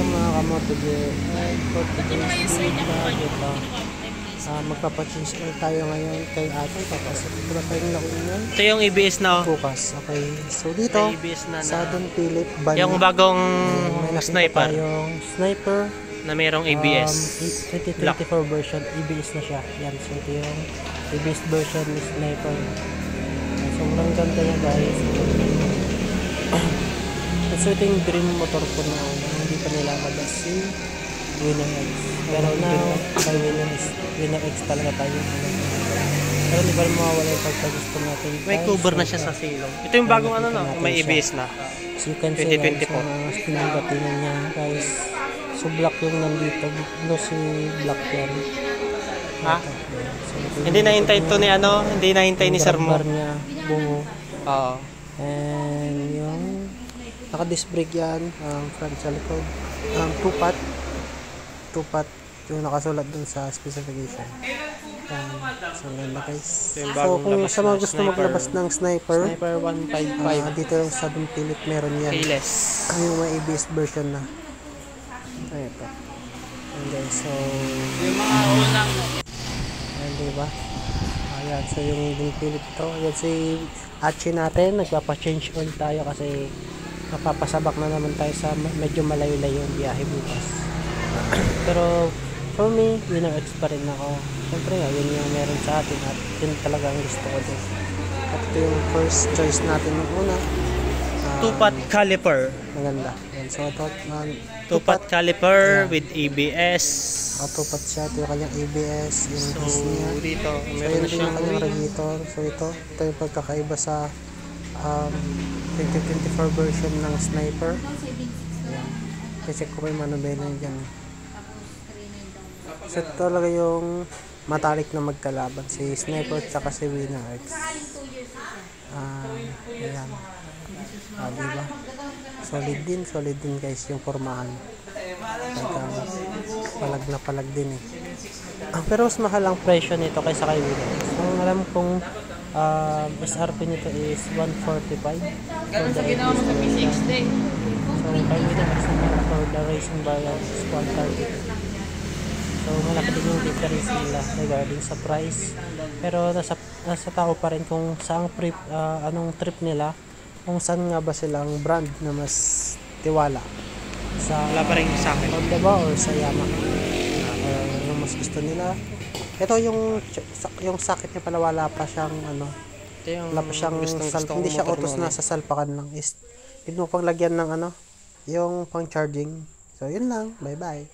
mga kamoto for today's video magpapachange oil tayo ngayon kay atin tapos ito na tayong nakunan. Ito yung ABS na bukas. Okay, so dito sa Don Philip yung bagong may sniper yung sniper na mayroong ABS 2024 version. ABS na siya yan. So ito yung ABS version ni sniper. Sobrang ganda niya guys. So ito yung dream motor ko na hindi pa nilalabas si Winner X. Pero now, kay Winner X talaga tayo. Pero hindi pa rin mawawala yung pagkagusto natin. May cover na siya sa silong. Ito yung bagong ano no, may ABS na. So you can see guys, pinagatingan niya guys. So black yung nandito. No, si black yan. Ha? So, hindi nahintay ito ni ano, hindi nahintay ni Sir Mo. Niya, bungo. Oo. And yung naka-disc brake yan, front sa likod. Two-pot yung nakasulat dun sa specification. So ganda guys. So kung sa mga gusto maglabas ng sniper 155 dito yung sa Don Philip meron yan. Yung may ABS version na. Ito. And guys, so yung mga unang ayan diba? Ayan, so yung Don Philip ito. Ayan si Achi natin. Nagpapa-change oil tayo kasi napapasabak na naman tayo sa medyo malayo-layo yung biyahe bukas. Pero for me, Winner X pa rin ako. Siyempre nga, yun yung meron sa atin at yun talaga ang gusto ko din. At ito yung first choice natin nung una. two-pot caliper. Maganda. Yan. So ito, two-pot caliper with ABS. Two-pot siya. Ito yung kanyang ABS. Yung so niya. dito, So meron yun na din siyang yung kanyang radiator. So ito yung pagkakaiba sa 2024 version ng sniper. Ayan. Kasi ko may manubela dyan. So ito talaga yung matalik na magkalaban. Si sniper at saka si Winner X. Ayan. Diba? Solid din guys yung formahan. Palag din eh. Pero mas mahal ang presyo nito kaysa kay Winner X. Ang alam kong SRP nito is 145. Ganun sa ginawa mo sa P60. So kay Winner X naman for the racing variant is 130. So malaki din yung difference nila regarding sa price. Pero nasa tao pa rin kung saang anong trip nila, kung saan nga ba silang brand na mas tiwala. Wala pa rin sa akin. Honda ba or sa Yamaha? Yung mas gusto nila. Ito yung sakit niya pala wala pa siyang wala pa siyang hindi siya autos na sa salpakan lang. Is hindi mo pang lagyan ng yung pang charging. So yun lang. Bye bye.